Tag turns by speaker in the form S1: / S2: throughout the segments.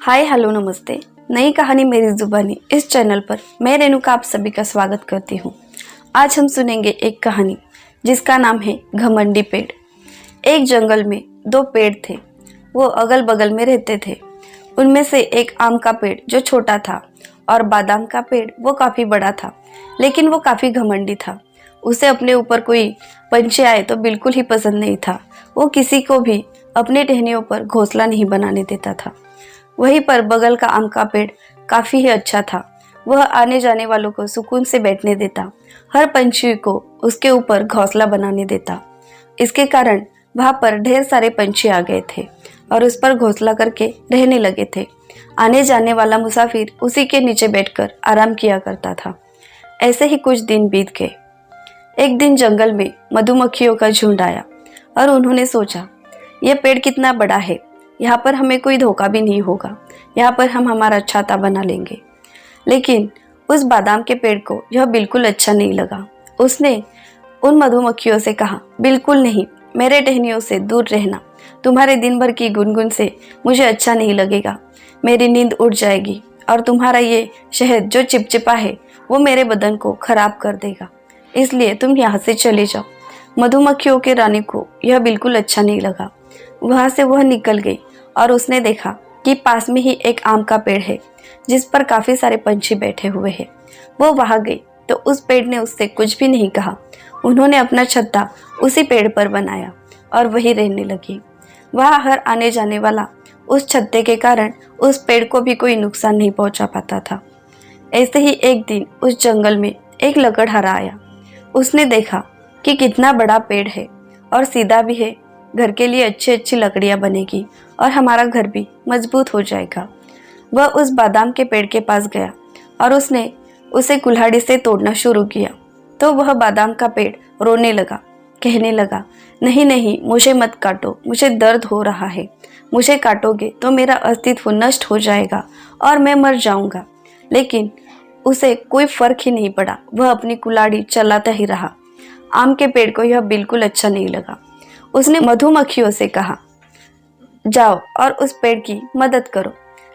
S1: Hi hello नमस्ते। नई कहानी मेरी जुबानी इस चैनल पर मैं रेणुका आप सभी का स्वागत करती हूँ। आज हम सुनेंगे एक कहानी जिसका नाम है घमंडी पेड़। एक जंगल में दो पेड़ थे, वो अगल बगल में रहते थे। उनमें से एक आम का पेड़ जो छोटा था और बादाम का पेड़ वो काफ़ी बड़ा था, लेकिन वो काफ़ी घमंडी था। उसे अपने ऊपर कोई पंछी आए तो बिल्कुल ही पसंद नहीं था। वो किसी को भी अपने टहनियों पर घोंसला नहीं बनाने देता था। वहीं पर बगल का आम का पेड़ काफ़ी ही अच्छा था। वह आने जाने वालों को सुकून से बैठने देता, हर पंछी को उसके ऊपर घोंसला बनाने देता। इसके कारण वहाँ पर ढेर सारे पंछी आ गए थे और उस पर घोंसला करके रहने लगे थे। आने जाने वाला मुसाफिर उसी के नीचे बैठकर आराम किया करता था। ऐसे ही कुछ दिन बीत गए। एक दिन जंगल में मधुमक्खियों का झुंड आया और उन्होंने सोचा, यह पेड़ कितना बड़ा है, यहाँ पर हमें कोई धोखा भी नहीं होगा, यहाँ पर हम हमारा छाता बना लेंगे। लेकिन उस बादाम के पेड़ को यह बिल्कुल अच्छा नहीं लगा। उसने उन मधुमक्खियों से कहा, बिल्कुल नहीं, मेरे टहनियों से दूर रहना। तुम्हारे दिन भर की गुनगुन से मुझे अच्छा नहीं लगेगा, मेरी नींद उड़ जाएगी और तुम्हारा ये शहद जो चिपचिपा है वो मेरे बदन को खराब कर देगा, इसलिए तुम यहाँ से चले जाओ। मधुमक्खियों के रानी को यह बिल्कुल अच्छा नहीं लगा। वहाँ से वह निकल गई और उसने देखा कि पास में ही एक आम का पेड़ है जिस पर काफ़ी सारे पंछी बैठे हुए हैं। वो वहाँ गई तो उस पेड़ ने उससे कुछ भी नहीं कहा। उन्होंने अपना छत्ता उसी पेड़ पर बनाया और वहीं रहने लगी। वहाँ हर आने जाने वाला उस छत्ते के कारण उस पेड़ को भी कोई नुकसान नहीं पहुँचा पाता था। ऐसे ही एक दिन उस जंगल में एक लकड़हारा आया। उसने देखा कि कितना बड़ा पेड़ है और सीधा भी है, घर के लिए अच्छी अच्छी लकड़ियाँ बनेगी और हमारा घर भी मजबूत हो जाएगा। वह उस बादाम के पेड़ के पास गया और उसने उसे कुल्हाड़ी से तोड़ना शुरू किया। तो वह बादाम का पेड़ रोने लगा, कहने लगा, नहीं नहीं, मुझे मत काटो, मुझे दर्द हो रहा है, मुझे काटोगे तो मेरा अस्तित्व नष्ट हो जाएगा और मैं मर जाऊंगा। लेकिन उसे कोई फर्क ही नहीं पड़ा, वह अपनी कुल्हाड़ी चलाता ही रहा। आम के पेड़ को यह बिल्कुल अच्छा नहीं लगा। उसने मधुमक्खियों से कहा, जाओ और उस पेड़ की मदद करो।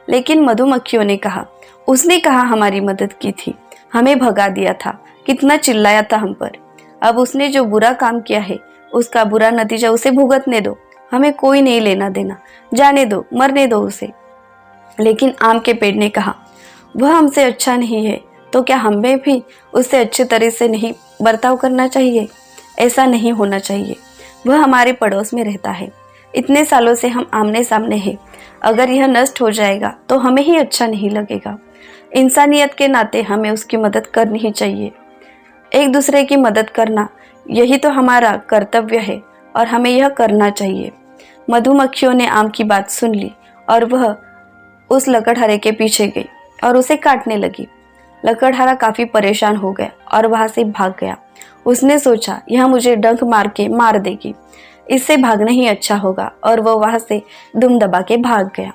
S1: लेकिन मधुमक्खियों ने कहा, उसने कहा हमारी मदद की थी, हमें भगा दिया था, कितना चिल्लाया था हम पर। अब उसने जो बुरा काम किया है उसका बुरा नतीजा उसे भुगतने दो, हमें कोई नहीं लेना देना, जाने दो, मरने दो उसे। लेकिन आम के पेड़ ने कहा, वह हमसे अच्छा नहीं है तो क्या हमें भी उससे अच्छे तरह से नहीं बर्ताव करना चाहिए? ऐसा नहीं होना चाहिए। वह हमारे पड़ोस में रहता है, इतने सालों से हम आमने सामने हैं। अगर यह नष्ट हो जाएगा तो हमें ही अच्छा नहीं लगेगा। इंसानियत के नाते हमें उसकी मदद करनी ही चाहिए। एक दूसरे की मदद करना यही तो हमारा कर्तव्य है और हमें यह करना चाहिए। मधुमक्खियों ने आम की बात सुन ली और वह उस लकड़हारे के पीछे गई और उसे काटने लगी। लकड़हारा काफ़ी परेशान हो गया और वहाँ से भाग गया। उसने सोचा, यह मुझे डंक मार के मार देगी, इससे भागना ही अच्छा होगा, और वह वहाँ से दुम दबा के भाग गया।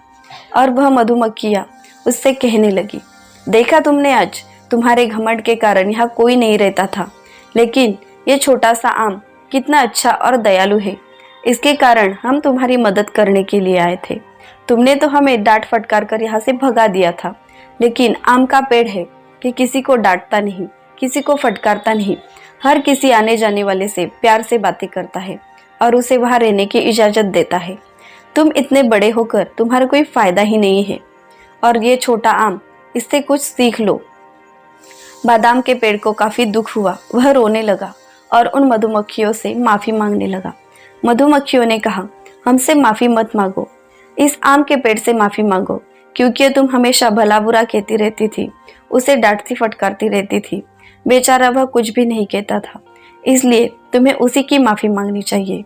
S1: और वह मधुमक्खियाँ उससे कहने लगी, देखा तुमने, आज तुम्हारे घमंड के कारण यहाँ कोई नहीं रहता था, लेकिन ये छोटा सा आम कितना अच्छा और दयालु है, इसके कारण हम तुम्हारी मदद करने के लिए आए थे। तुमने तो हमें डांट फटकार कर यहाँ से भगा दिया था, लेकिन आम का पेड़ है कि किसी को डांटता नहीं, किसी को फटकारता नहीं, हर किसी आने जाने वाले से प्यार से बातें करता है और उसे वहाँ रहने की इजाज़त देता है। तुम इतने बड़े होकर तुम्हारा कोई फ़ायदा ही नहीं है, और ये छोटा आम, इससे कुछ सीख लो। बादाम के पेड़ को काफ़ी दुख हुआ, वह रोने लगा और उन मधुमक्खियों से माफ़ी मांगने लगा। मधुमक्खियों ने कहा, हमसे माफ़ी मत मांगो, इस आम के पेड़ से माफ़ी मांगो, क्योंकि तुम हमेशा भला बुरा कहती रहती थी, उसे डांटती फटकारती रहती थी। बेचारा वह कुछ भी नहीं कहता था, इसलिए तुम्हें उसी की माफ़ी मांगनी चाहिए।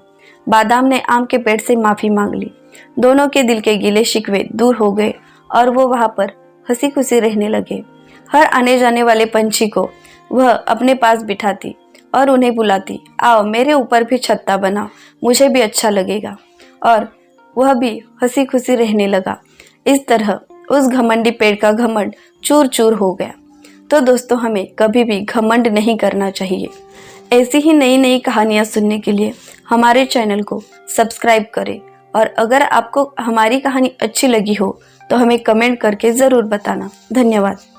S1: बादाम ने आम के पेड़ से माफ़ी मांग ली। दोनों के दिल के गिले शिकवे दूर हो गए और वो वहाँ पर हंसी खुशी रहने लगे। हर आने जाने वाले पंछी को वह अपने पास बिठाती और उन्हें बुलाती, आओ मेरे ऊपर भी छत्ता बनाओ, मुझे भी अच्छा लगेगा। और वह भी हंसी खुशी रहने लगा। इस तरह उस घमंडी पेड़ का घमंड चूर चूर हो गया। तो दोस्तों, हमें कभी भी घमंड नहीं करना चाहिए। ऐसी ही नई नई कहानियाँ सुनने के लिए हमारे चैनल को सब्सक्राइब करें, और अगर आपको हमारी कहानी अच्छी लगी हो तो हमें कमेंट करके ज़रूर बताना। धन्यवाद।